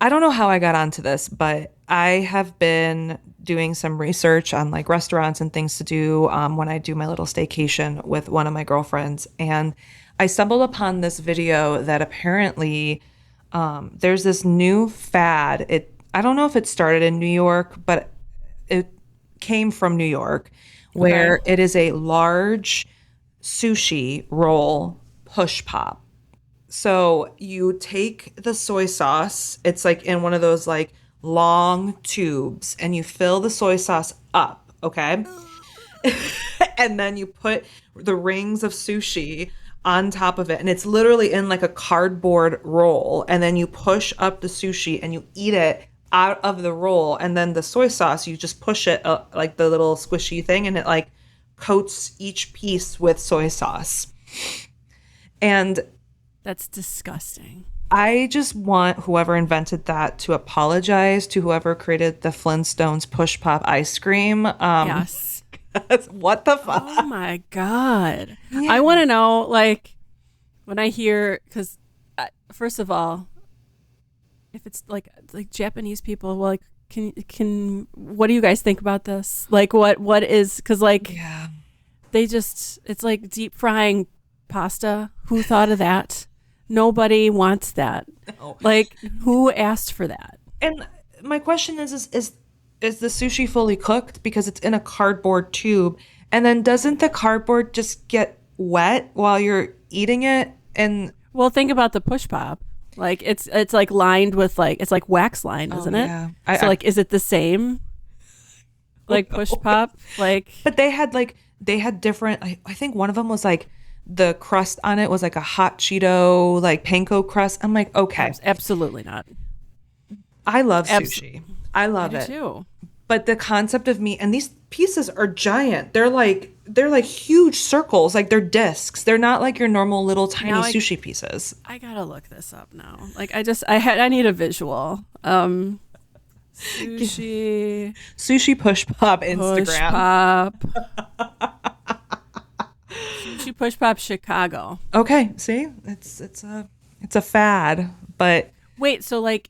I don't know how I got onto this, but I have been doing some research on like restaurants and things to do when I do my little staycation with one of my girlfriends. And I stumbled upon this video that apparently there's this new fad. I don't know if it started in New York, but it came from New York, Okay. where it is a large sushi roll push pop. So you take the soy sauce, it's like in one of those like long tubes, and you fill the soy sauce up, okay? And then you put the rings of sushi on top of it, and it's literally in like a cardboard roll. And then you push up the sushi and you eat it out of the roll. And then the soy sauce, you just push it like the little squishy thing, and it like coats each piece with soy sauce. And That's disgusting. I just want whoever invented that to apologize to whoever created the Flintstones push pop ice cream. Yes. What the Oh fuck? my God. Yeah. I want to know, like, when I hear, because first of all, if it's like Japanese people, well, like, what do you guys think about this? Like, what is, because like Yeah. it's like deep frying pasta. Who thought of that? Nobody wants that. No. Like, who asked for that? And my question is the sushi fully cooked because it's in a cardboard tube? And then doesn't the cardboard just get wet while you're eating it? And Well, think about the push pop. Like it's like lined with like it's like wax lined, oh isn't it? yeah. So like, is it the same? Like push pop? Like But they had different. I think one of them was like the crust on it was like a hot Cheeto like panko crust. I'm like, okay, absolutely not. I love Abs- sushi. I I love do it. too. But the concept of meat and these pieces are giant. They're like huge circles, like they're discs. They're not like your normal little tiny Now sushi pieces. I gotta look this up now. Like I need a visual. Sushi Sushi push pop push Instagram. pop. Sushi push pop Chicago. Okay, see? It's a fad, but Wait, so like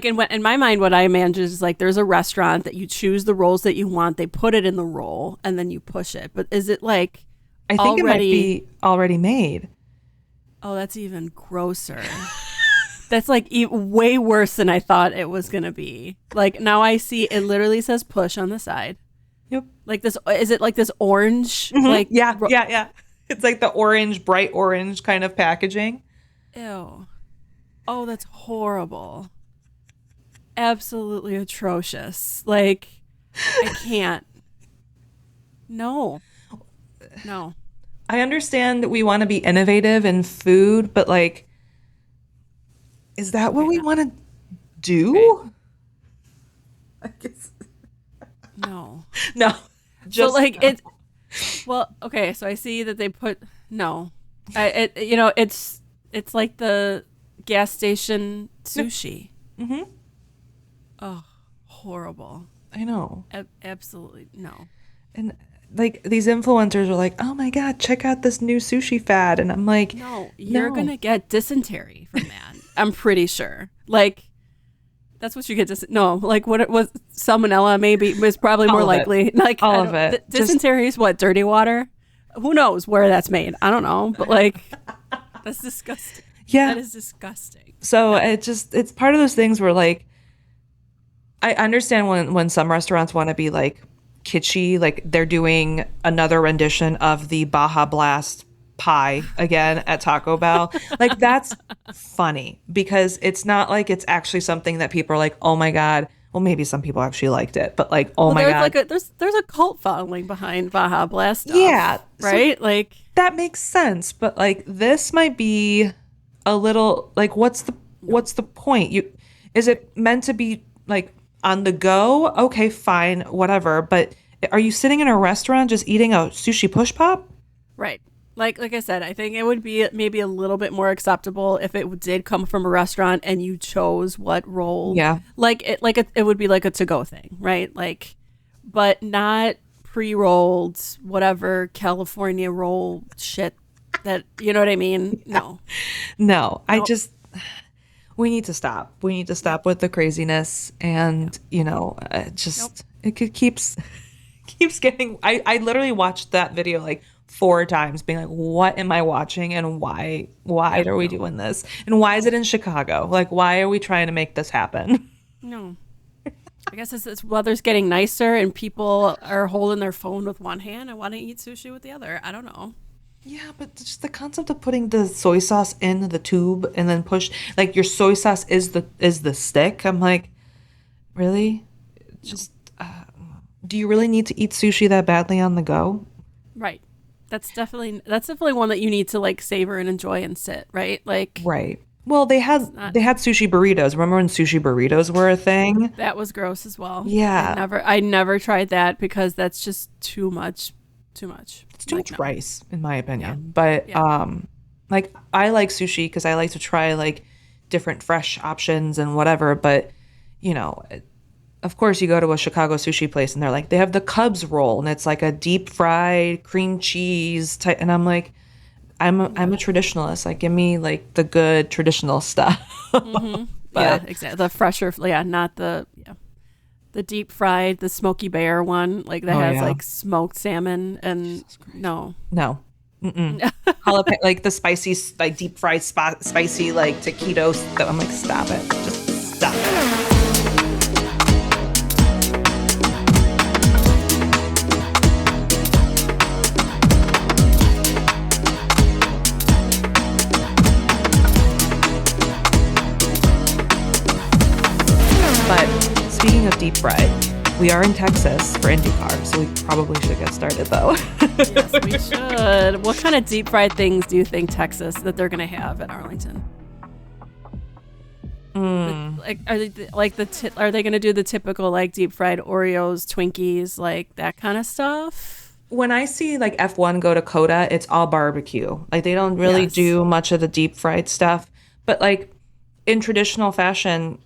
in my mind, what I imagine is like there's a restaurant that you choose the rolls that you want. They put it in the roll and then you push it. But is it like I think it might already? be already made. Oh, that's even grosser. That's like way worse than I thought it was gonna be. Like now I see it literally says push on the side. Yep. Like this, is it like this orange? Mhm. Like Yeah, yeah, yeah. It's like the orange, bright orange kind of packaging. Ew. Oh, that's horrible. Absolutely atrocious. Like I can't. No. No. I understand that we want to be innovative in food, but like, is that what Okay, we no. want to Okay. do? I guess No. no. So Just like no. it. Well, okay. So I see that they put no. It's like the gas station sushi. Hmm. Oh, horrible. I know. Absolutely no. And like these influencers are like, "Oh my God, check out this new sushi fad," and I'm like, No, you're "No." gonna get dysentery from that. I'm pretty sure. Like that's what you get. No, like what it was, salmonella maybe was probably more All of it. likely. Like All I of don't. it. Just Dysentery is what, dirty water. Who knows where that's made? I don't know, but like that's disgusting. yeah. That is disgusting. So No. it's part of those things where like I understand when some restaurants want to be like kitschy, like they're doing another rendition of the Baja Blast pie again at Taco Bell. Like that's funny because it's not like it's actually something that people are like, "Oh my God." Well, maybe some people actually liked it, but like, "Oh Well, my there's God." like there's a cult following behind Baja Blast stuff. Yeah. So Right? Like that makes sense, but like this might be a little like what's the point? Is it meant to be like on the go? Okay, fine, whatever. But are you sitting in a restaurant just eating a sushi push pop? right. Like I said, I think it would be maybe a little bit more acceptable if it did come from a restaurant and you chose what roll. Yeah. It would be like a to go thing, right? Like, but not pre-rolled whatever California roll shit that, you know what I mean? No. No, I No. just We need to stop. We need to stop with the craziness, and Nope. keeps keeps getting. I literally watched that video like 4 times, being like, "What am I watching, and why Yeah, are we no. doing this, and why is No. it in Chicago? Like, why are we trying to make this happen?" No. I guess it's weather's getting nicer and people are holding their phone with one hand and want to eat sushi with the other. I don't know. Yeah, but just the concept of putting the soy sauce in the tube and then push, like, your soy sauce is the stick. I'm like, really? No. Just do you really need to eat sushi that badly on the go? Right. That's definitely one that you need to like savor and enjoy and sit, right? Like Right. Well, they it's had not they had sushi burritos. Remember when sushi burritos were a thing? that was gross as well. I Yeah. never I never tried that because that's just too much. Too much. It's too Like much no. rice, in my Yeah. opinion. But Yeah. like, I like sushi because I like to try like different fresh options and whatever. But you know, of course, you go to a Chicago sushi place and they're like, they have the Cubs roll and it's like a deep fried cream cheese type, and I'm like, I'm a traditionalist. Like, give me like the good traditional stuff. Yeah, But exactly. The fresher, yeah, not the deep fried, the smoky bear one, like that oh has yeah, like smoked salmon and no. no. Jalapeno, like the spicy, like deep fried spicy, like taquitos. I'm like, stop it, just stop it. But speaking of deep fried, we are in Texas for IndyCar, so we probably should get started though. Yes, we should. What kind of deep fried things do you think Texas that they're gonna have at Arlington? Like, are they are they gonna do the typical like deep fried Oreos, Twinkies, like that kind of stuff? When I see like F1 go to Coda, it's all barbecue. Like, they don't really Yes. do much of the deep fried stuff. But like, in traditional fashion,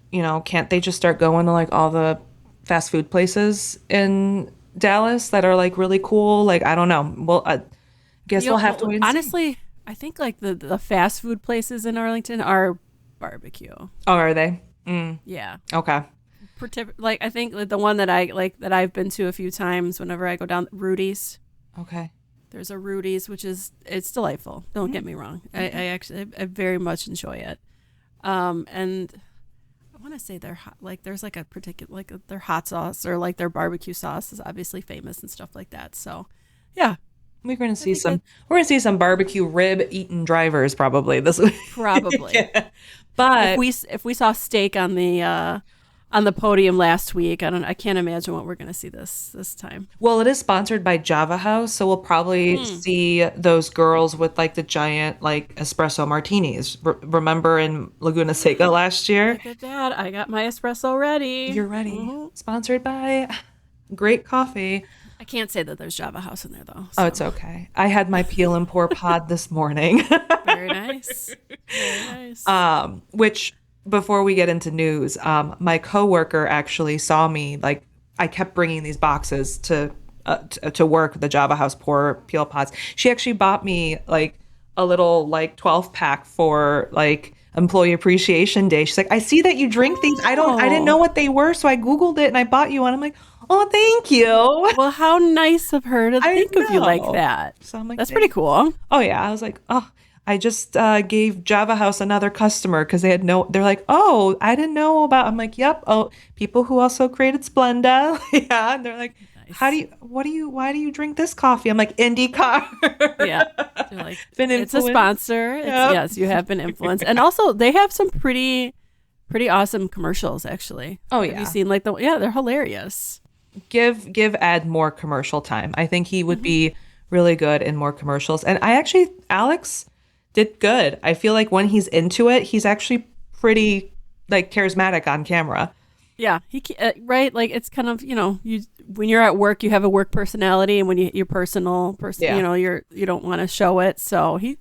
can't they just start going to like all the fast food places in Dallas that are like really cool? Like, I don't know. Well, I guess we'll have to wait and see. Honestly, I think like the fast food places in Arlington are barbecue. Oh, are they? Yeah. Okay. Like I think like, the one that I like that I've been to a few times whenever I go down Rudy's. Okay. There's a Rudy's, which it's delightful. Don't get me wrong. I actually I very much enjoy it. And I want to say they're hot, like there's like a particular like their hot sauce or like their barbecue sauce is obviously famous and stuff like that. So, yeah, We're gonna I see think some. that We're gonna see some barbecue rib eating drivers probably this week. probably Yeah. But if we saw steak on the podium last week, I can't imagine what we're gonna see this time. well, it is sponsored by Java House, so we'll probably see those girls with like the giant like espresso martinis. Remember in Laguna Seca last year? Look at that! I got my espresso ready. You're ready. Sponsored by Great Coffee. I can't say that there's Java House in there though. Oh, So. it's okay. I had my peel and pour pod this morning. Very nice. Very nice. Which, before we get into news, my coworker actually saw me, like, I kept bringing these boxes to work, the Java House pour peel pods. She actually bought me like a little like 12 pack for like Employee Appreciation Day. She's like, I see that you drink these. I didn't know what they were, so I Googled it and I bought you one. I'm like, oh, thank you. Well, how nice of her to I think of you like know. that. So I'm like, That's pretty cool. oh yeah, I was like, oh, I just gave Java House another customer because they're like, oh, I didn't know about. I'm like, yep. Oh, people who also created Splenda. Yeah. And they're like, Nice. why do you drink this coffee? I'm like, IndyCar. Yeah. They're like, Been it's a influenced. sponsor. Yep. Yes, you have been influenced. And also they have some pretty awesome commercials actually. Oh, Have yeah. you seen like they're hilarious. Give Ed more commercial time. I think he would be really good in more commercials. And Alex did good. I feel like when he's into it, he's actually pretty like charismatic on camera. Yeah, right. Like it's kind of you when you're at work, you have a work personality, and when you're personal person, Yeah. you don't want to show it. So he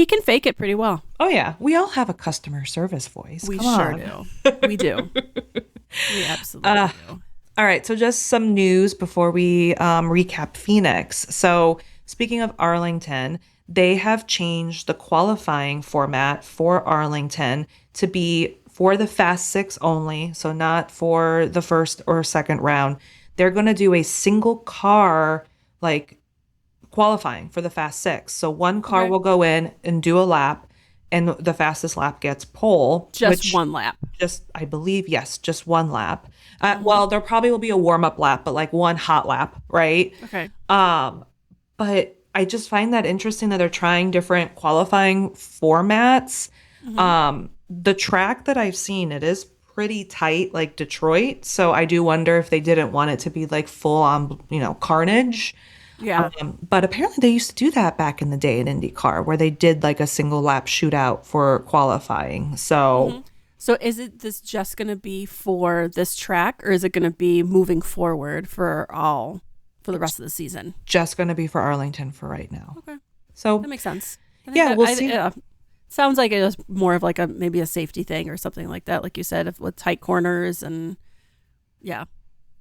can fake it pretty well. Oh yeah, we all have a customer service voice. We Come sure on. do. We do. We absolutely do. All right, so just some news before we recap Phoenix. So speaking of Arlington, they have changed the qualifying format for Arlington to be for the Fast Six only, so not for the first or second round. They're going to do a single car like qualifying for the Fast Six. So one car Okay. will go in and do a lap, and the fastest lap gets pole. Just which one lap. just, I believe, yes, just one lap. Well, there probably will be a warm up lap, but like one hot lap, right? Okay. But I just find that interesting that they're trying different qualifying formats. The track that I've seen, it is pretty tight, like Detroit. So I do wonder if they didn't want it to be like full on, carnage. Yeah. But apparently they used to do that back in the day in IndyCar, where they did like a single lap shootout for qualifying. So So is it this just going to be for this track, or is it going to be moving forward for the rest of the season? just going to be for Arlington for right now. Okay. So That makes sense. I think yeah, we'll see. sounds like it was more of like maybe a safety thing or something like that, like you said, with tight corners and yeah.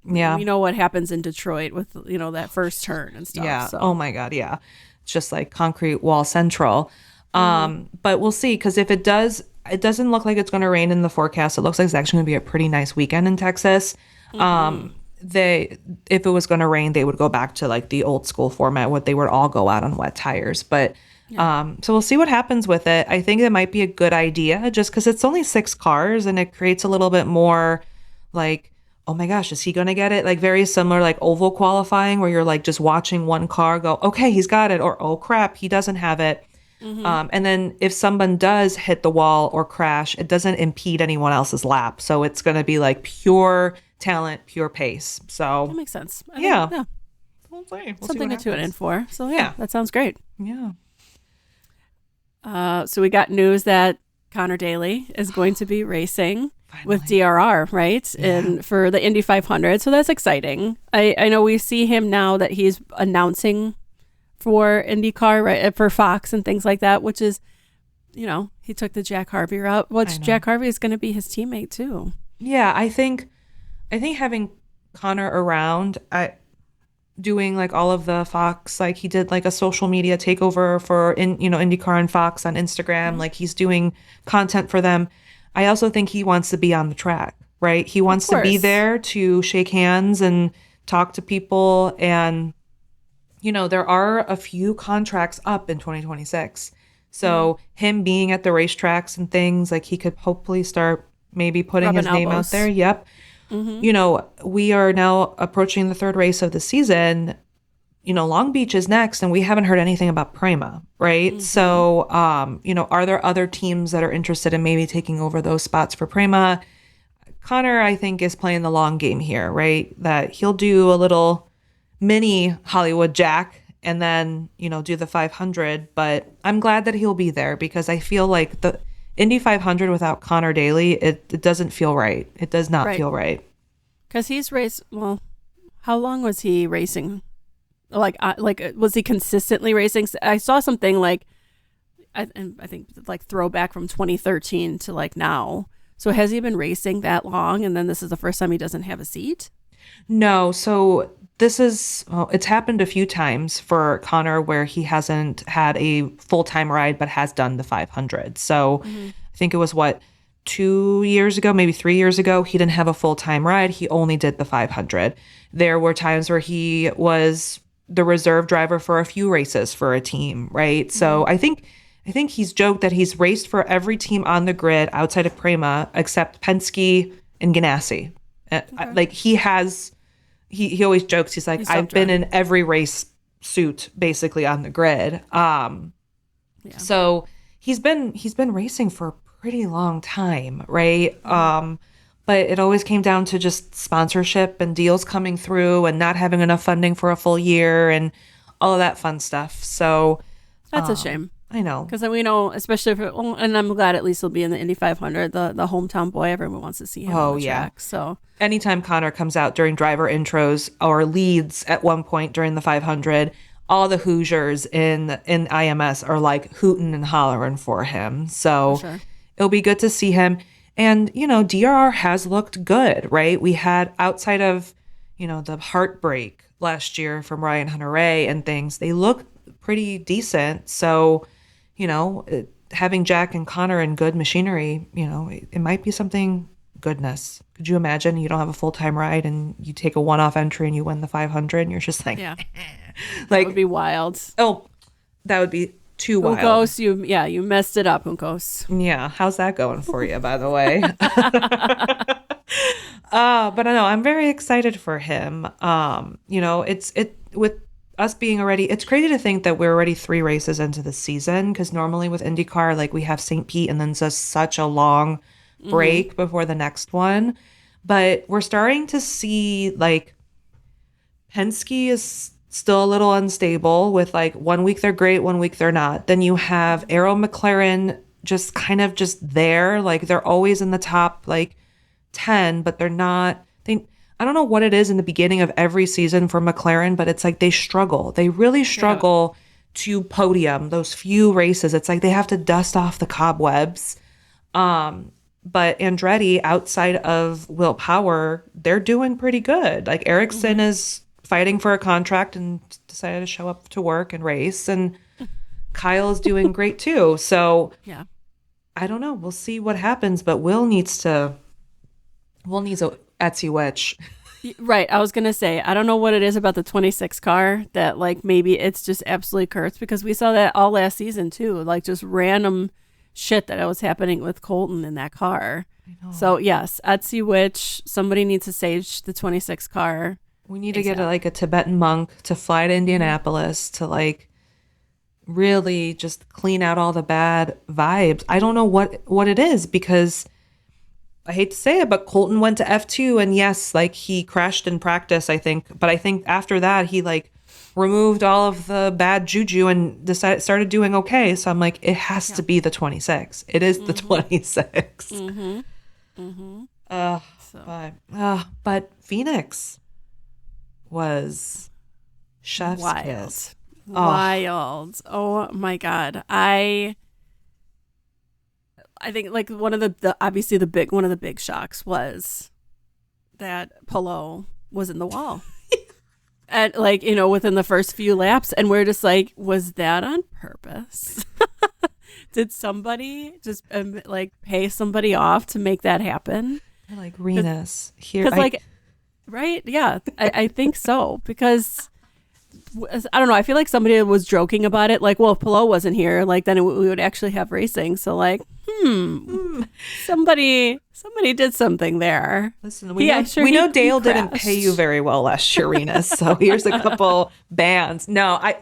Yeah. We know what happens in Detroit with that first turn and stuff. Yeah. So. Oh my God. Yeah. It's just like concrete wall central. But we'll see, because if it does, it doesn't look like it's going to rain in the forecast. It looks like it's actually going to be a pretty nice weekend in Texas. If it was going to rain, they would go back to like the old school format, what they would all go out on wet tires. But so we'll see what happens with it. I think it might be a good idea just because it's only 6 cars and it creates a little bit more like, oh my gosh, is he going to get it? Like very similar, like oval qualifying where you're like just watching one car go, okay, he's got it. Or, oh crap, he doesn't have it. And then if someone does hit the wall or crash, it doesn't impede anyone else's lap. So it's going to be like pure talent, pure pace. So That makes sense. I yeah. think, We'll see. We'll see something what to tune in happens. for. So Yeah. that sounds great. Yeah. So we got news that Connor Daly is going to be racing with DRR, right? And for the Indy 500. So that's exciting. I know we see him now that he's announcing for IndyCar, right? For Fox and things like that, which is, he took the Jack Harvey route, which Jack Harvey is going to be his teammate too. Yeah. I think having Connor around, doing like all of the Fox, like he did like a social media takeover for IndyCar and Fox on Instagram. Like he's doing content for them. I also think he wants to be on the track, right? He wants to be there to shake hands and talk to people. And, there are a few contracts up in 2026. So him being at the racetracks and things, like he could hopefully start maybe putting Rubbing his name out elbows. there. Yep. We are now approaching the 3rd race of the season. Long Beach is next, and we haven't heard anything about Prima, right? So, are there other teams that are interested in maybe taking over those spots for Prima? Connor, I think, is playing the long game here, right? That he'll do a little mini Hollywood Jack and then, do the 500. But I'm glad that he'll be there because I feel like the Indy 500 without Connor Daly, it doesn't feel right. It does not feel right. Because he's raced, how long was he racing? Like, was he consistently racing? I saw something like, I think like throwback from 2013 to like now. So has he been racing that long? And then this is the first time he doesn't have a seat? No. So it's happened a few times for Connor where he hasn't had a full-time ride, but has done the 500. So I think it was 2 years ago, maybe 3 years ago, he didn't have a full-time ride. He only did the 500. There were times where he was the reserve driver for a few races for a team, right? So I think he's joked that he's raced for every team on the grid outside of Prima except Penske and Ganassi. Like he always jokes, he's like, I've been in every race suit basically on the grid. So he's been racing for a pretty long time, right? But it always came down to just sponsorship and deals coming through and not having enough funding for a full year and all of that fun stuff. So That's a shame. I know. Because we know, especially and I'm glad at least he'll be in the Indy 500, the hometown boy. Everyone wants to see him on the track. So anytime Connor comes out during driver intros or leads at one point during the 500, all the Hoosiers in IMS are like hooting and hollering for him. So it'll be good to see him. And, DRR has looked good, right? We had outside of, the heartbreak last year from Ryan Hunter-Reay and things, they look pretty decent. So, having Jack and Connor in good machinery, it might be something goodness. Could you imagine you don't have a full-time ride and you take a one-off entry and you win the 500 and you're just like, Yeah. like, That would be wild. oh, that would be too wild. Juncos, you messed it up, Juncos. Yeah. How's that going for you, by the way? But I know I'm very excited for him. With us being already, it's crazy to think that we're already 3 races into the season, because normally with IndyCar, like we have St. Pete and then just such a long break before the next one. But we're starting to see like Penske is still a little unstable with like 1 week they're great, 1 week they're not. Then you have Arrow McLaren just kind of just there, like they're always in the top like 10, but they're not. I don't know what it is in the beginning of every season for McLaren, but it's like they struggle. They really struggle to podium those few races. It's like they have to dust off the cobwebs. But Andretti, outside of Will Power, they're doing pretty good. Like Ericsson is fighting for a contract and decided to show up to work and race, and Kyle is doing great too. So yeah, I don't know. We'll see what happens, but Will needs a Etsy witch. Right. I was going to say, I don't know what it is about the 26 car that like maybe it's just absolutely cursed, because we saw that all last season too, like just random shit that was happening with Colton in that car. So yes, Etsy witch, somebody needs to sage the 26 car. We need to get a Tibetan monk to fly to Indianapolis to like really just clean out all the bad vibes. I don't know what it is, because I hate to say it, but Colton went to F2 and yes, like he crashed in practice, I think. But I think after that, he like removed all of the bad juju and started doing okay. So I'm like, it has to be the 26. It is the 26. But Phoenix was chef's kiss. Wild. Oh my God. I think like one of the big shocks was that Palou was in the wall. And like, within the first few laps, and we're just like, was that on purpose? Did somebody just like pay somebody off to make that happen? Like Renus here. Because like, right? Yeah, I think so, because I don't know. I feel like somebody was joking about it. Like, well, if Palou wasn't here, like then we would actually have racing. So like, somebody did something there. Listen, we know Dale didn't pay you very well last year, Renus. So here's a couple bands. No, I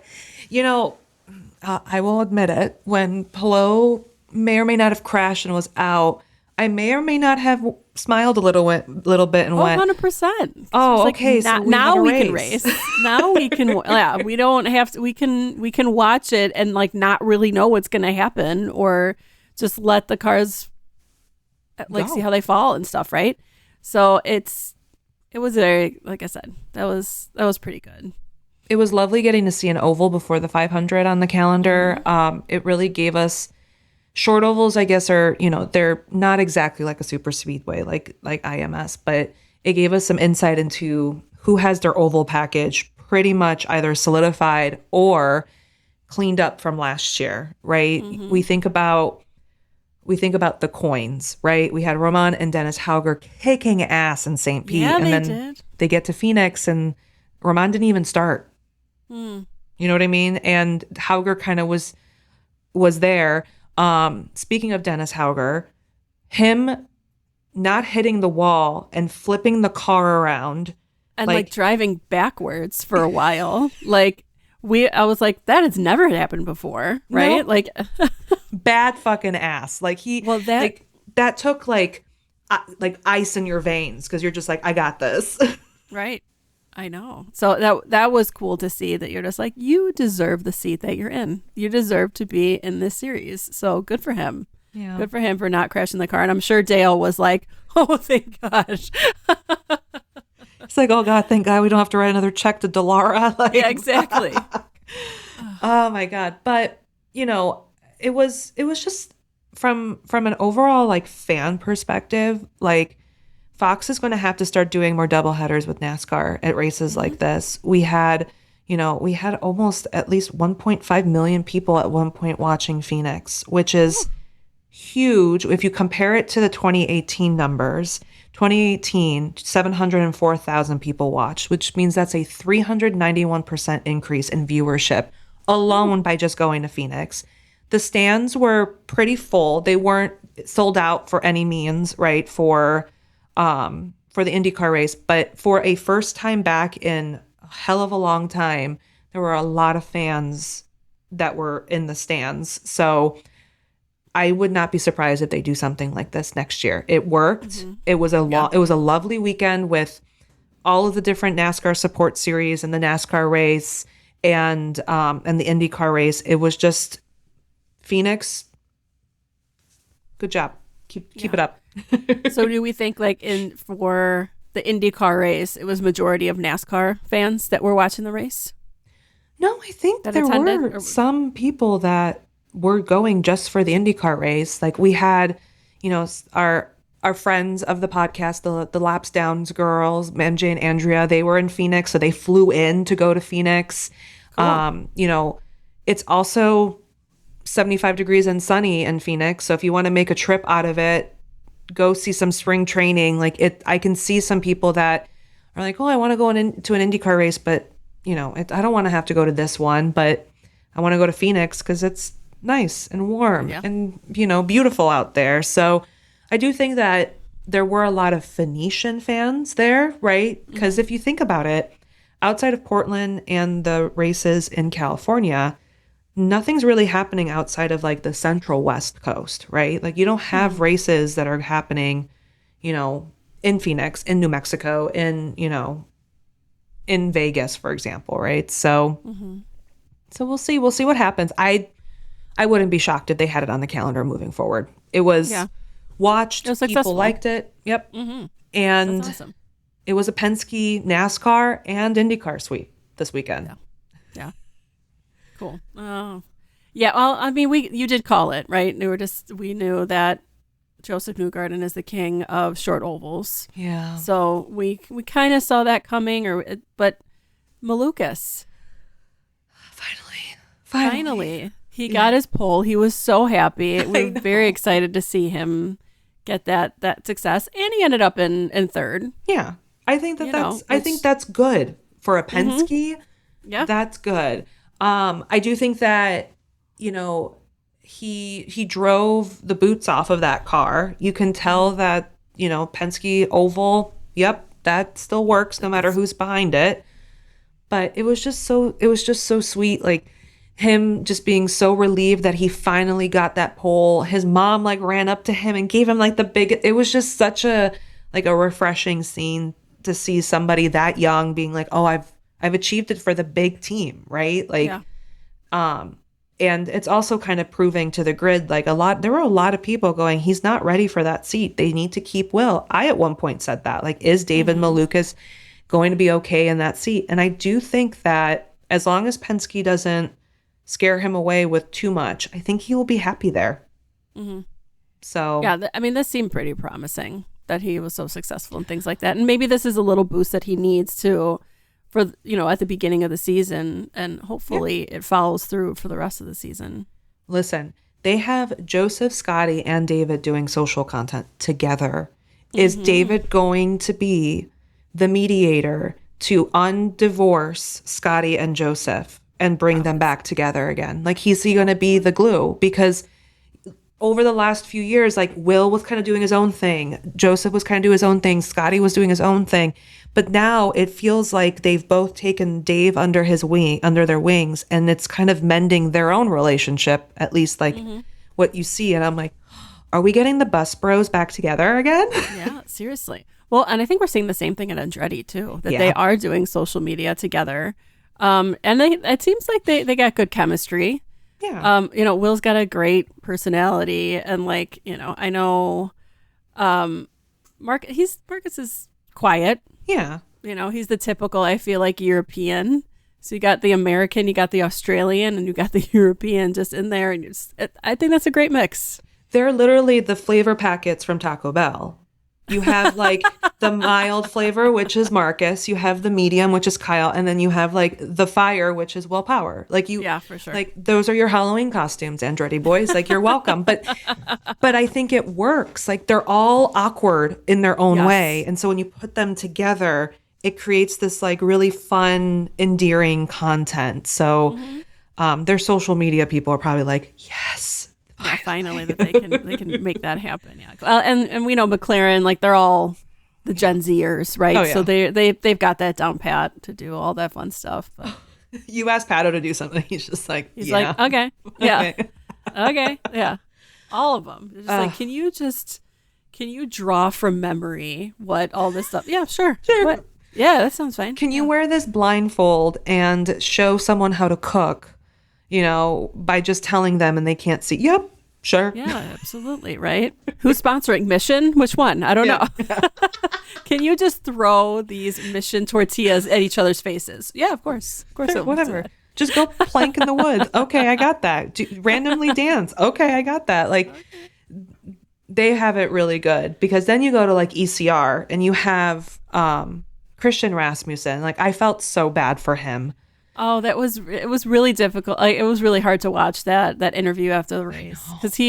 will admit it. When Palou may or may not have crashed and was out, I may or may not have smiled a little bit and went 100%. Oh, okay. So now we can race. Now we can. Yeah, we don't have to. We can watch it and like not really know what's going to happen, or just let the cars like see how they fall and stuff, right? So it was very, like I said, that was pretty good. It was lovely getting to see an oval before the 500 on the calendar. It really gave us short ovals, I guess, are, they're not exactly like a super speedway like IMS, but it gave us some insight into who has their oval package pretty much either solidified or cleaned up from last year, right? We think about the coins, right? We had Roman and Dennis Hauger kicking ass in St. Pete. Yeah, and they then did. They get to Phoenix and Roman didn't even start. You know what I mean? And Hauger kind of was there. Speaking of Dennis Hauger, him not hitting the wall and flipping the car around. And like driving backwards for a while. Like I was like, that has never happened before, right? No. Like bad fucking ass. Like that took like ice in your veins, because you're just like, I got this. Right. I know. So that was cool to see that you're just like, you deserve the seat that you're in. You deserve to be in this series. So good for him. Yeah. Good for him for not crashing the car. And I'm sure Dale was like, oh, thank gosh. It's like, oh God, thank God we don't have to write another check to Delara. Like, yeah, exactly. Oh my God. But it was just from an overall like fan perspective, like Fox is going to have to start doing more double headers with NASCAR at races like this. We had, We had almost at least 1.5 million people at one point watching Phoenix, which is huge. If you compare it to the 2018 numbers, 2018, 704,000 people watched, which means that's a 391% increase in viewership alone by just going to Phoenix. The stands were pretty full. They weren't sold out for any means, right, for the IndyCar race, but for a first time back in a hell of a long time, there were a lot of fans that were in the stands. So I would not be surprised if they do something like this next year. It worked. It was a it was a lovely weekend with all of the different NASCAR support series and the NASCAR race and the IndyCar race. It was just Phoenix. Good job. Keep it up. So do we think like for the IndyCar race, it was majority of NASCAR fans that were watching the race? No, I think that there attended, were some people that were going just for the IndyCar race. Like we had, our friends of the podcast, the Laps Downs girls, MJ and Andrea, they were in Phoenix, so they flew in to go to Phoenix. Cool. It's also 75 degrees and sunny in Phoenix, so if you want to make a trip out of it, go see some spring training. I can see some people that are like, oh, I want to go to an IndyCar race, but I don't want to have to go to this one, but I want to go to Phoenix because it's nice and warm and, beautiful out there. So I do think that there were a lot of Phoenician fans there, right? Because if you think about it, outside of Portland and the races in California, nothing's really happening outside of like the central West Coast, right? Like you don't have races that are happening, in Phoenix, in New Mexico, in Vegas, for example, right? So, so we'll see. We'll see what happens. I wouldn't be shocked if they had it on the calendar moving forward. It was watched. It was people successful. liked it. Yep. And That's awesome. It was a Penske, NASCAR, and IndyCar sweep this weekend. Yeah. Cool. Oh, yeah. Well, I mean, you did call it, right? We knew that Josef Newgarden is the king of short ovals. Yeah. So we kind of saw that coming, but Malukas. Finally, he got his pole. He was so happy. We were very excited to see him get that success, and he ended up in third. Yeah, I think I think that's good for a Penske. Yeah, that's good. I do think that he drove the boots off of that car. You can tell that Penske oval. Yep, that still works no matter who's behind it. But it was just so sweet, like him just being so relieved that he finally got that pole. His mom ran up to him and gave him the big. It was just such a refreshing scene to see somebody that young being like, oh, I've achieved it for the big team, right? And it's also kind of proving to the grid, there were a lot of people going, he's not ready for that seat. They need to keep Will. I at one point said that, is David Malukas going to be okay in that seat? And I do think that as long as Penske doesn't scare him away with too much, I think he will be happy there. So yeah, this seemed pretty promising that he was so successful and things like that. And maybe this is a little boost that he needs to, for at the beginning of the season, and hopefully it follows through for the rest of the season. Listen, they have Joseph, Scotty, and David doing social content together. Is David going to be the mediator to undivorce Scotty and Joseph and bring them back together again? Is he going to be the glue? Because over the last few years, Will was kind of doing his own thing. Joseph was kind of doing his own thing. Scotty was doing his own thing. But now it feels like they've both taken Dave under their wings, and it's kind of mending their own relationship, at least what you see. And I'm like, are we getting the Bus Bros back together again? Yeah, seriously. Well, and I think we're seeing the same thing at Andretti too, that they are doing social media together. And it seems like they got good chemistry. Yeah. Will's got a great personality, and I know Marcus is quiet. Yeah. He's the typical, I feel European. So you got the American, you got the Australian, and you got the European just in there, and I think that's a great mix. They're literally the flavor packets from Taco Bell. You have like the mild flavor, which is Marcus. You have the medium, which is Kyle, and then you have like the fire, which is Will Power. Like Yeah, for sure. like those are your Halloween costumes, Andretti boys. Like you're welcome. But I think it works. Like they're all awkward in their own Yes. way, and so when you put them together, it creates this like really fun, endearing content. So their social media people are probably like, yes. Yeah, finally that they can make that happen. Yeah, and we know McLaren, like they're all the Gen Zers, right? Oh, yeah. So they've got that down pat to do all that fun stuff. But You ask Pato to do something, he's just like, he's yeah. like, okay, yeah, Okay. okay, yeah, all of them. They're just like, can you draw from memory what all this stuff? Yeah, sure. What? Yeah, that sounds fine. Can you wear this blindfold and show someone how to cook, by just telling them and they can't see? Yep, sure. Yeah, absolutely. Right. Who's sponsoring Mission? Which one? I don't know. Can you just throw these Mission tortillas at each other's faces? Yeah, of course. Of course. Sure, it will. whatever. Just go plank in the woods. Okay, I got that. Randomly dance. Okay, I got that. Like, they have it really good because then you go to like ECR and you have Christian Rasmussen. Like, I felt so bad for him. Oh, it was really difficult. Like, it was really hard to watch that interview after the race because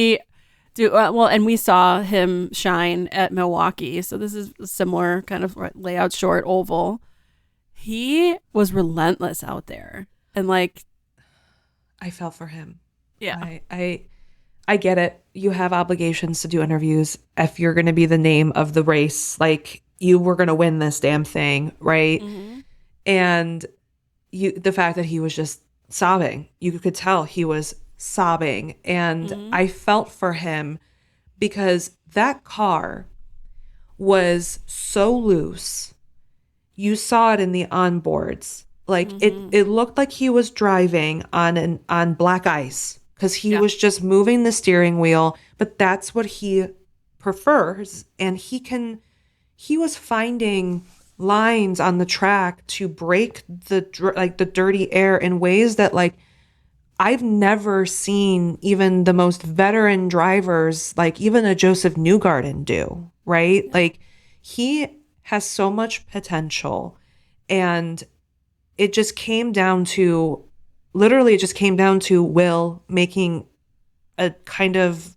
and we saw him shine at Milwaukee. So this is a similar kind of layout, short oval. He was relentless out there, and like, I felt for him. yeah, I get it. You have obligations to do interviews if you're going to be the name of the race. Like, you were going to win this damn thing, right? Mm-hmm. And the fact that he was just sobbing, you could tell he was sobbing. And I felt for him because that car was so loose. You saw it in the onboards. Like it looked like he was driving on black ice because he was just moving the steering wheel, but that's what he prefers. And he was finding lines on the track to break the dirty air in ways that like I've never seen even the most veteran drivers, like even a Josef Newgarden do, right? Like he has so much potential, and it just came down to Will making a kind of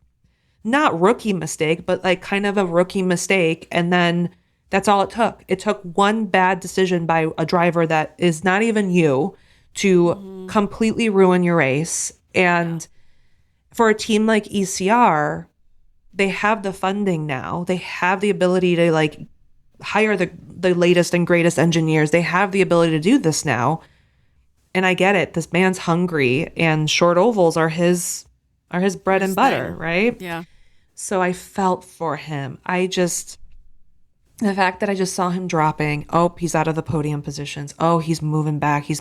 not rookie mistake, but like kind of a rookie mistake. And then that's all it took. It took one bad decision by a driver that is not even you to completely ruin your race. And for a team like ECR, they have the funding now. They have the ability to like hire the latest and greatest engineers. They have the ability to do this now. And I get it. This man's hungry, and short ovals are his bread and butter, right? Yeah. So I felt for him. The fact that I just saw him dropping, he's out of the podium positions. Oh, he's moving back. He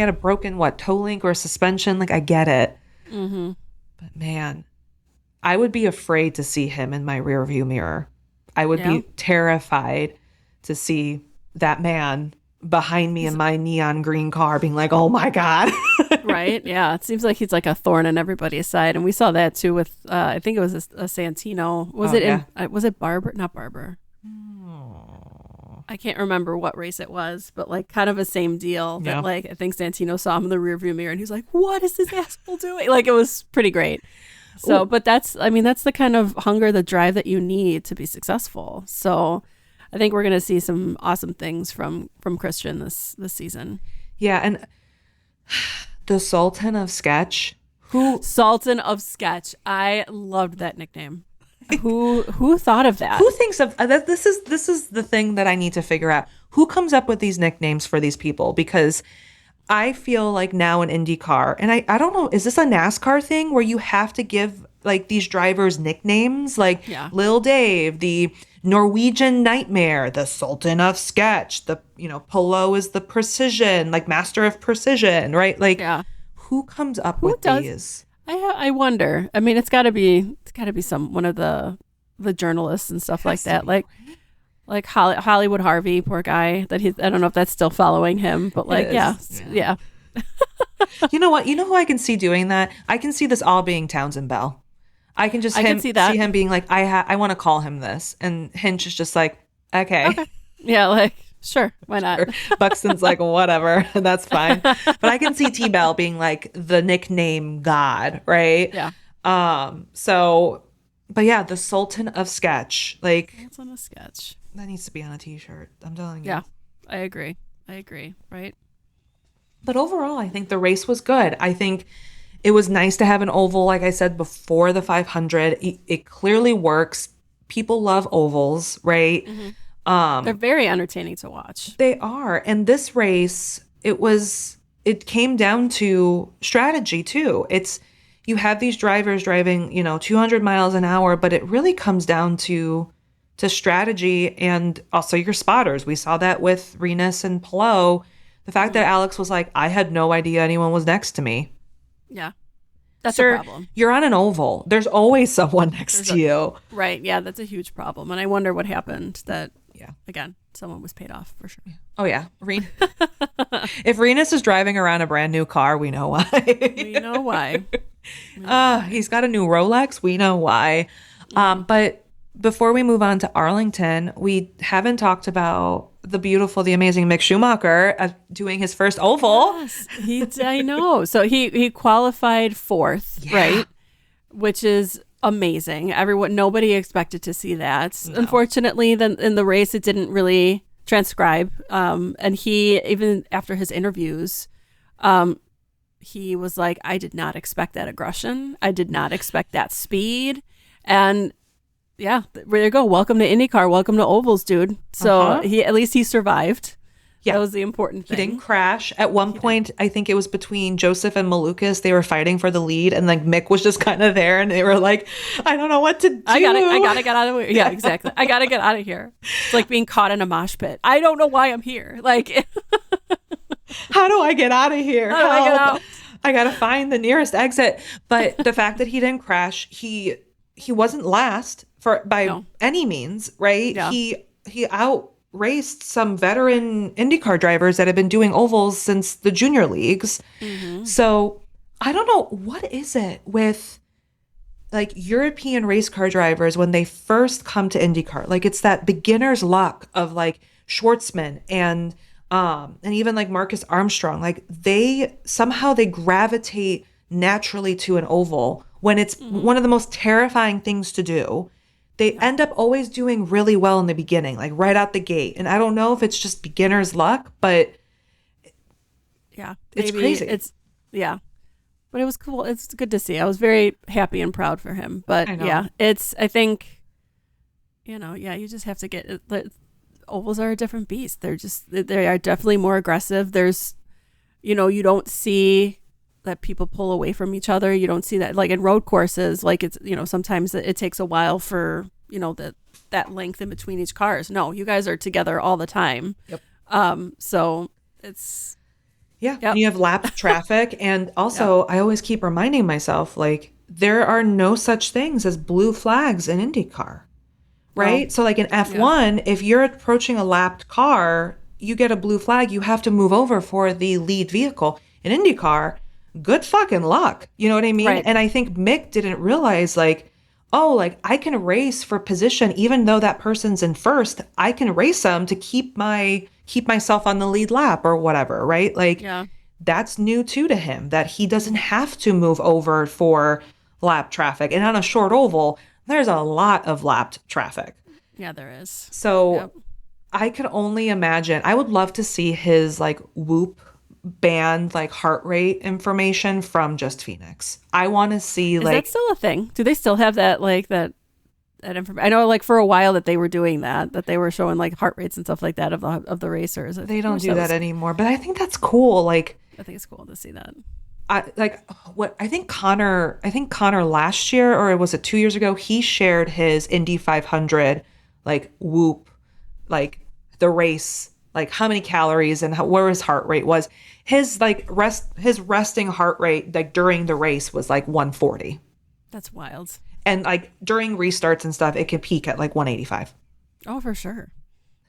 had a broken, toe link or a suspension? Like, I get it. Mm-hmm. But man, I would be afraid to see him in my rearview mirror. I would be terrified to see that man behind me in my neon green car being like, oh my God. Right. Yeah. It seems like he's like a thorn in everybody's side. And we saw that too with, I think it was a Santino. Was it Barber? Not Barber. I can't remember what race it was, but like kind of a same deal that like, I think Santino saw him in the rearview mirror and he's like, what is this asshole doing? Like, it was pretty great. So, but that's the kind of hunger, the drive that you need to be successful. So I think we're going to see some awesome things from Christian this season. Yeah. And the Sultan of Sketch. Sultan of Sketch. I loved that nickname. Who thought of that? Who thinks of that? This is the thing that I need to figure out. Who comes up with these nicknames for these people? Because I feel like now in IndyCar, and I don't know, is this a NASCAR thing where you have to give like these drivers nicknames? Like Lil Dave, the Norwegian Nightmare, the Sultan of Sketch, the Polo is the Precision, like Master of Precision, right? Like who comes up with these? I wonder. I mean, it's got to be one of the journalists and stuff like that. Like Hollywood Harvey, poor guy. I don't know if that's still following him, but like, yeah. You know what? You know who I can see doing that? I can see this all being Townsend Bell. I can just I can see that. see him being like, I want to call him this. And Hinch is just like, okay. Yeah, like, sure, why not? Buxton's like, whatever, that's fine. But I can see T-Bell being like the nickname God, right? Yeah. So, but yeah, the Sultan of Sketch, like, It's on a sketch. that needs to be on a t-shirt. I'm telling you. Yeah, I agree. Right? But overall, I think the race was good. I think it was nice to have an oval, like I said, before the 500. It clearly works. People love ovals, right? They're very entertaining to watch. They are. And this race, it came down to strategy too. You have these drivers driving, 200 miles an hour, but it really comes down to strategy and also your spotters. We saw that with Renus and Palou. The fact that Alex was like, I had no idea anyone was next to me. Yeah. That's Sir, a problem. you're on an oval. There's always someone next to you. Right. Yeah, that's a huge problem. And I wonder what happened that, Yeah. again, someone was paid off for sure. Oh, yeah. If Renus is driving around a brand new car, we know why. We know why. He's got a new Rolex. We know why. But before we move on to Arlington, we haven't talked about the amazing Mick Schumacher doing his first oval. Yes, I know. So he qualified fourth, right? Which is amazing. Nobody expected to see that. No. Unfortunately, then in the race, it didn't really transcribe. And he, even after his interviews, he was like, I did not expect that aggression. I did not expect that speed. And yeah, there you go. Welcome to IndyCar. Welcome to ovals, dude. So at least he survived. Yeah. That was the important thing. He didn't crash. At one point, I think it was between Joseph and Malukas. They were fighting for the lead, and like Mick was just kind of there, and they were like, I don't know what to do. I gotta get out of here. Yeah, exactly. I gotta get out of here. It's like being caught in a mosh pit. I don't know why I'm here. Like, how do I get out of here? How do I get out? I gotta find the nearest exit. But the fact that he didn't crash, he wasn't last by any means, right? Yeah. He outraced some veteran IndyCar drivers that have been doing ovals since the junior leagues. So I don't know, what is it with like European race car drivers when they first come to IndyCar? Like it's that beginner's luck of like Schwartzman and even like Marcus Armstrong. Like they gravitate naturally to an oval when it's one of the most terrifying things to do. They end up always doing really well in the beginning, like right out the gate. And I don't know if it's just beginner's luck, but yeah, it's crazy. But it was cool. It's good to see. I was very happy and proud for him. But I think, you just have to get, ovals are a different beast. They are definitely more aggressive. There's, you don't see that people pull away from each other. You don't see that like in road courses, like it's, sometimes it takes a while for, that length in between each cars. No, you guys are together all the time. Yep. So it's, and you have lap traffic. And also I always keep reminding myself, like there are no such things as blue flags in IndyCar, right? No. So like in F1, if you're approaching a lapped car, you get a blue flag, you have to move over for the lead vehicle. In IndyCar, good fucking luck. You know what I mean? Right. And I think Mick didn't realize like, I can race for position even though that person's in first. I can race them to keep myself on the lead lap or whatever, right? Like that's new too to him, that he doesn't have to move over for lap traffic. And on a short oval, there's a lot of lapped traffic. Yeah, there is. So I could only imagine. I would love to see his like Whoop band like heart rate information from Just Phoenix. I want to see Is that still a thing? Do they still have that like that information? I know like for a while that they were doing that they were showing like heart rates and stuff like that of the racers. They don't do that anymore, but I think that's cool. Like I think it's cool to see that. I think Connor last year, or was it 2 years ago, he shared his Indy 500 like Whoop, like the race, like how many calories and where his heart rate was. His resting heart rate like during the race was like 140. That's wild. And like during restarts and stuff, it can peak at like 185. Oh, for sure.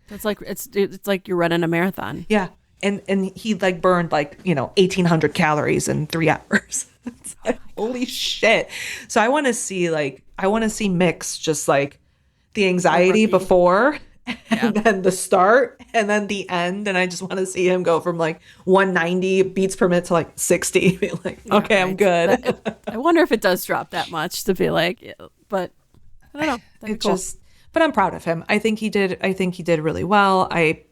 That's like it's like you're running a marathon. Yeah. And he like burned like 1,800 calories in 3 hours. It's like, holy shit. So I want to see Mick's just like the anxiety rookie. before Yeah. and then the start and then the end. And I just want to see him go from like 190 beats per minute to like 60. Be like, Yeah, okay, I'm right. good. I wonder if it does drop that much to be like, yeah, but I don't know. That'd be cool. But I'm proud of him. I think he did really well. He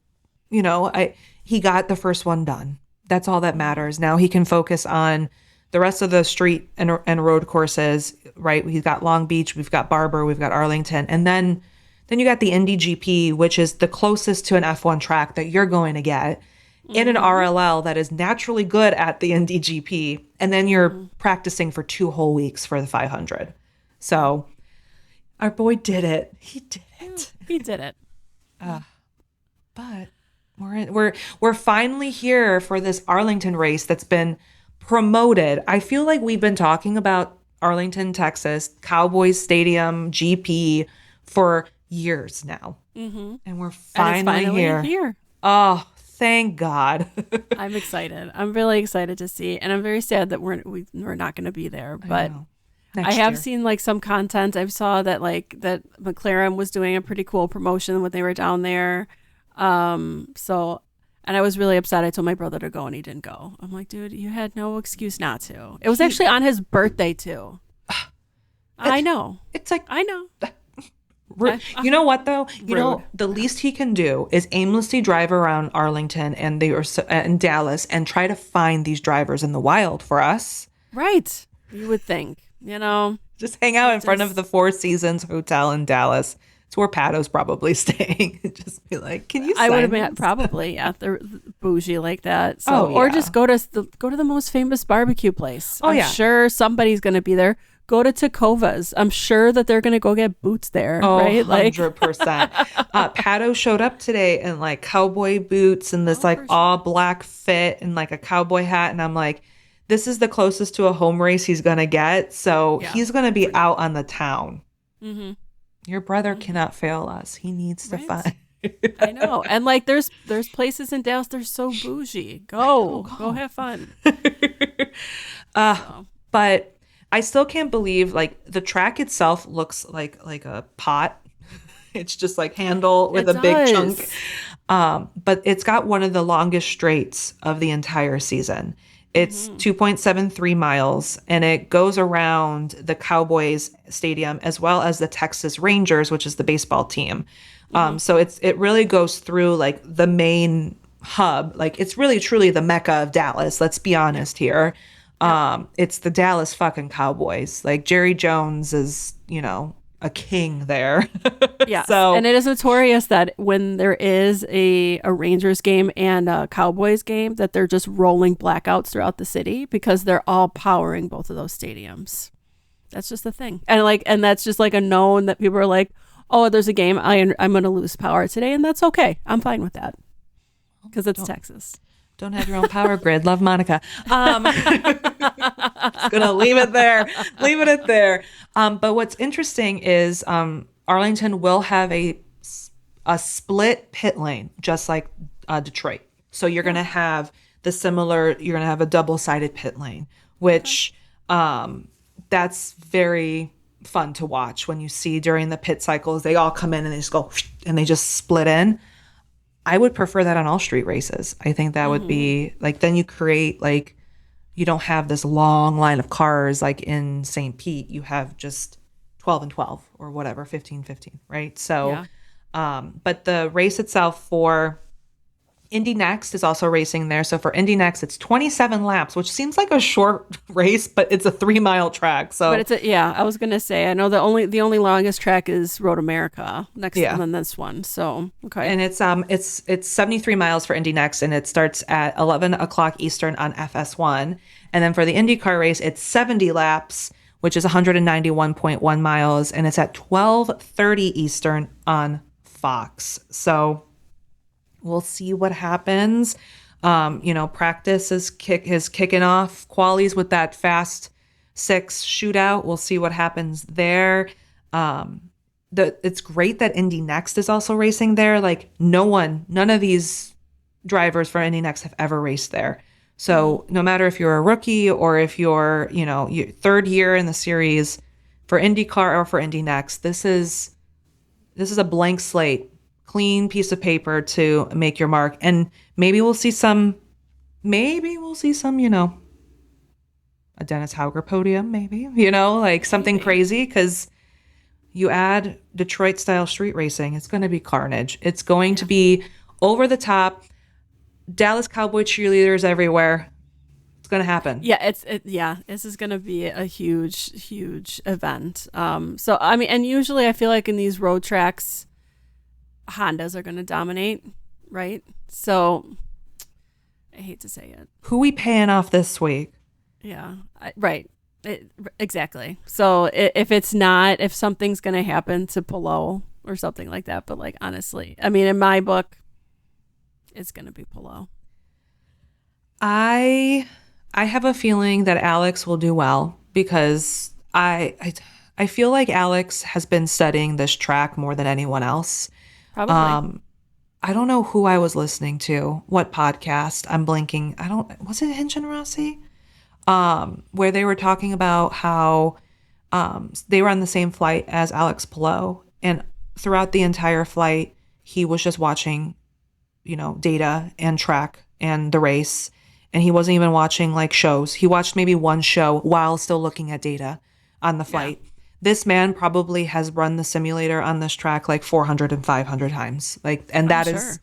got the first one done. That's all that matters. Now he can focus on the rest of the street and road courses, right? We've got Long Beach, we've got Barber, we've got Arlington, and then you got the Indy GP, which is the closest to an F1 track that you're going to get in an RLL that is naturally good at the Indy GP, and then you're practicing for 2 whole weeks for the 500. So our boy did it. He did it. He did it. But we're finally here for this Arlington race that's been promoted. I feel like we've been talking about Arlington, Texas, Cowboys Stadium, GP for years now. And we're finally, here. Oh, thank God. I'm excited. I'm really excited to see, and I'm very sad that we're not going to be there. But I have year. seen like some content. I saw that that McLaren was doing a pretty cool promotion when they were down there. And I was really upset. I told my brother to go and he didn't go. I'm like, dude, you had no excuse not to. It was actually on his birthday too. I know. It's like, I know. you know what though? You know, Rude. the least he can do is aimlessly drive around Arlington and and Dallas and try to find these drivers in the wild for us. Right. You would think, Just hang out in front of the Four Seasons Hotel in Dallas. It's where Pato's probably staying. Just be like, can you? I would have sign been this? probably, yeah, they're bougie like that. So, or yeah. just go to the most famous barbecue place. I'm yeah. sure somebody's going to be there. Go to Takova's. I'm sure that they're going to go get boots there, right? 100%. Pato showed up today in like cowboy boots and this like for sure. all black fit and like a cowboy hat. And I'm like, this is the closest to a home race he's going to get. So he's going to be out on the town. Your brother cannot fail us. He needs to find. I know. And like there's places in Dallas, they're so bougie. Go have fun. But I still can't believe like the track itself looks like a pot. It's just like handle with It a big does. chunk. But it's got one of the longest straights of the entire season. It's 2.73 miles and it goes around the Cowboys Stadium as well as the Texas Rangers, which is the baseball team. So it really goes through like the main hub. Like it's really truly the Mecca of Dallas. Let's be honest here. It's the Dallas fucking Cowboys. Like Jerry Jones is, a king there. Yeah. So And it is notorious that when there is a Rangers game and a Cowboys game, that they're just rolling blackouts throughout the city because they're all powering both of those stadiums. That's just the thing. And that's just like a known that people are like, oh, there's a game. I'm going to lose power today. And that's okay. I'm fine with that because it's Texas. don't have your own power grid. Love, Monica. Just gonna leave it there. Leave it at there. But what's interesting is Arlington will have a split pit lane, just like Detroit. So you're gonna have you're gonna have a double-sided pit lane, which that's very fun to watch when you see during the pit cycles. They all come in and they just go and they just split in. I would prefer that on all street races. I think that would be like, then you create like, you don't have this long line of cars like in St. Pete. You have just 12 and 12 or whatever, 15, 15, right? So, but the race itself for Indy Next is also racing there. So for Indy Next, it's 27 laps, which seems like a short race, but it's a 3-mile track. So, but I was gonna say, I know the only longest track is Road America next, and then this one. So okay, and it's 73 miles for Indy Next, and it starts at 11 o'clock Eastern on FS1, and then for the IndyCar race, it's 70 laps, which is 191.1 miles, and it's at 12:30 Eastern on Fox. So we'll see what happens. Practice is kicking off. Qualies with that Fast 6 shootout. We'll see what happens there. It's great that Indy Next is also racing there. Like none of these drivers for Indy Next have ever raced there. So no matter if you're a rookie or if you're, your third year in the series for IndyCar or for Indy Next, this is a blank slate, clean piece of paper to make your mark. And maybe we'll see some, a Dennis Hauger podium, maybe, like something crazy, because you add Detroit style street racing, it's going to be carnage. It's going to be over the top. Dallas Cowboy cheerleaders everywhere. It's going to happen. Yeah, this is going to be a huge event. So I mean, and usually I feel like in these road tracks, Hondas are going to dominate, right? So I hate to say it. Who we paying off this week? Yeah, right. Exactly. So if something's going to happen to Palou or something like that, but like honestly, I mean, in my book, it's going to be Palou. I have a feeling that Alex will do well because I feel like Alex has been studying this track more than anyone else. Probably. I don't know who I was listening to, what podcast. I'm blinking. Was it Hinch and Rossi? Where they were talking about how they were on the same flight as Alex Palou, and throughout the entire flight, he was just watching, data and track and the race, and he wasn't even watching like shows. He watched maybe one show while still looking at data on the flight. Yeah. This man probably has run the simulator on this track like 400 and 500 times. And that is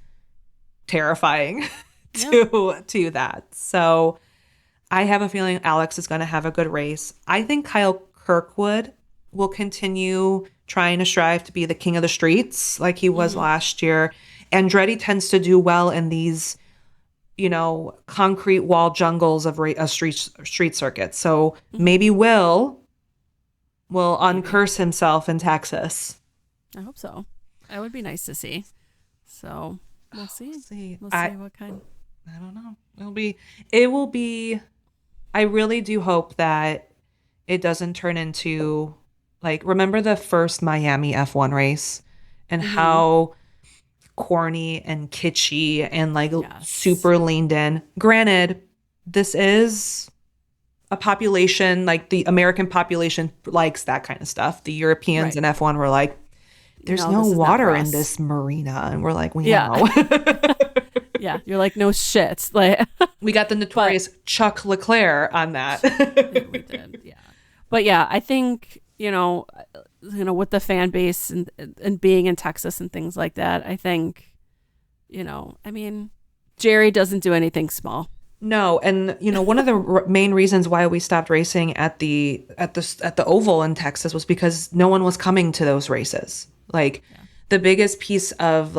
terrifying to that. So I have a feeling Alex is going to have a good race. I think Kyle Kirkwood will continue trying to strive to be the king of the streets like he was last year. Andretti tends to do well in these, concrete wall jungles of street circuits. So maybe Will uncurse himself in Texas. I hope so. That would be nice to see. So we'll see. We'll see what kind. I don't know. It will be. I really do hope that it doesn't turn into remember the first Miami F1 race and how corny and kitschy and super leaned in. Granted, this is a population, the American population likes that kind of stuff. The Europeans in F1 were like, there's no water in this marina. And we're like, we know. Yeah, you're like, no shit. We got the notorious Chuck Leclerc on that. We did, yeah. But yeah, I think, with the fan base and being in Texas and things like that, I think, Jerry doesn't do anything small. No, and one of the main reasons why we stopped racing at the Oval in Texas was because no one was coming to those races. The biggest piece of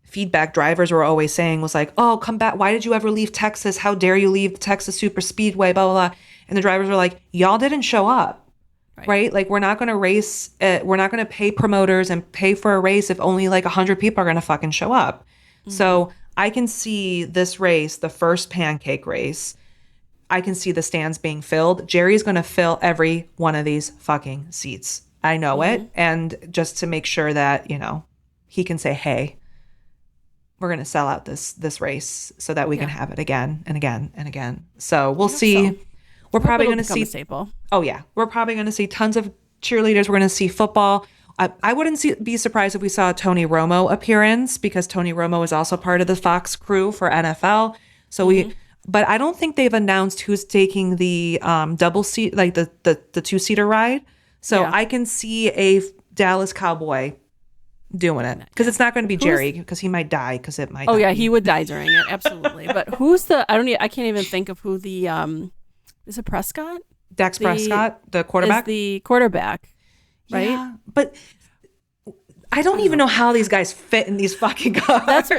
feedback drivers were always saying was oh, come back. Why did you ever leave Texas? How dare you leave the Texas Super Speedway, blah, blah, blah. And the drivers were like, y'all didn't show up, right? We're not going to race. We're not going to pay promoters and pay for a race if only 100 people are going to fucking show up. So I can see this race, the first pancake race, I can see the stands being filled. Jerry's going to fill every one of these fucking seats. I know it. And just to make sure that, he can say, hey, we're going to sell out this race so that we can have it again and again and again. So we'll see. So. We're probably going to see. Oh, yeah. We're probably going to see tons of cheerleaders. We're going to see football. I wouldn't be surprised if we saw a Tony Romo appearance because Tony Romo is also part of the Fox crew for NFL. So but I don't think they've announced who's taking the double seat, the 2-seater ride. So I can see a Dallas Cowboy doing it because it's not going to be Jerry because he might die because it might. Oh yeah, he would die during it, absolutely. But who's I can't even think of who the is it Prescott? Dak Prescott, the quarterback. Is the quarterback, right? Yeah, but I don't even know how these guys fit in these fucking cars.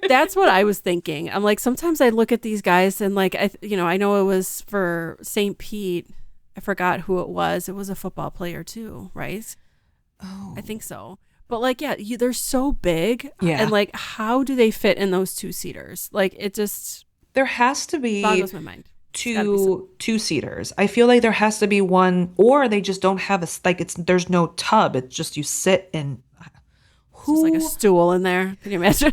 That's what I was thinking. I'm like, sometimes I look at these guys and I know it was for St. Pete. I forgot who it was. It was a football player too, right? Oh, I think so. But they're so big. Yeah. And how do they fit in those 2-seaters? It just there has to be boggles my mind. Two-seaters. I feel like there has to be one, or they just don't have there's no tub. It's just you sit in. Just a stool in there. Can you imagine?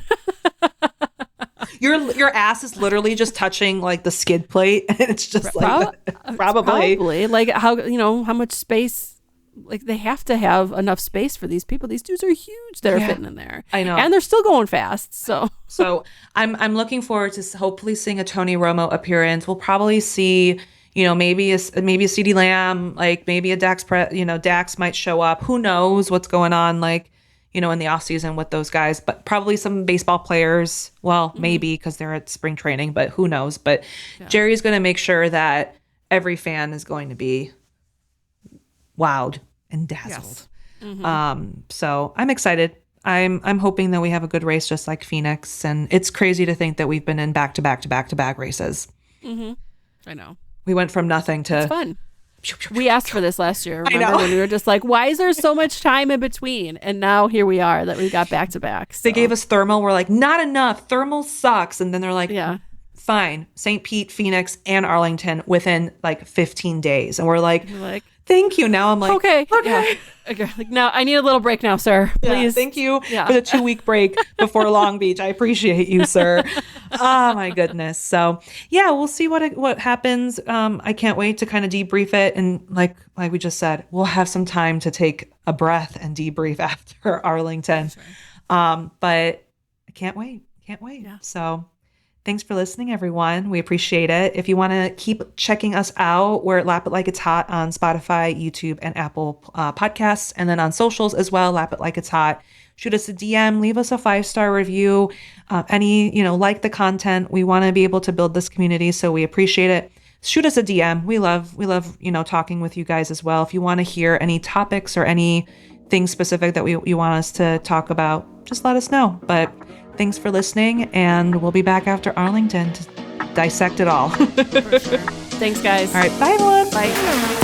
Your ass is literally just touching like the skid plate, and it's just like probably like how much space. Like they have to have enough space for these people. These dudes are huge that are fitting in there. I know, and they're still going fast. So I'm looking forward to hopefully seeing a Tony Romo appearance. We'll probably see, maybe a CeeDee Lamb, like maybe a Dax might show up. Who knows what's going on, like, in the off season with those guys, but probably some baseball players. Well, maybe because they're at spring training, but who knows? But Jerry's going to make sure that every fan is going to be wowed and dazzled. Yes. So I'm excited. I'm hoping that we have a good race just like Phoenix, and it's crazy to think that we've been in back to back races. I know. We went from nothing to it's fun. We asked for this last year. Remember when we were just like, why is there so much time in between? And now here we are that we got back to back. They gave us thermal. We're like, not enough. Thermal sucks. And then they're like, fine. St. Pete, Phoenix, and Arlington within like 15 days. And we're like, thank you. Now I'm like, okay. Like, now I need a little break now, sir. Please. Thank you for the 2-week break before Long Beach. I appreciate you, sir. Oh my goodness. So we'll see what happens. I can't wait to kind of debrief it. And like we just said, we'll have some time to take a breath and debrief after Arlington. Right. But I can't wait. Yeah. So thanks for listening, everyone. We appreciate it. If you want to keep checking us out, we're at Lap It Like It's Hot on Spotify, YouTube, and Apple Podcasts. And then on socials as well, Lap It Like It's Hot. Shoot us a DM, leave us a 5-star review. Like the content. We want to be able to build this community, so we appreciate it. Shoot us a DM. We love, talking with you guys as well. If you want to hear any topics or anything specific that you want us to talk about, just let us know. But thanks for listening, and we'll be back after Arlington to dissect it all. For sure. Thanks, guys. All right. Bye, everyone. Bye.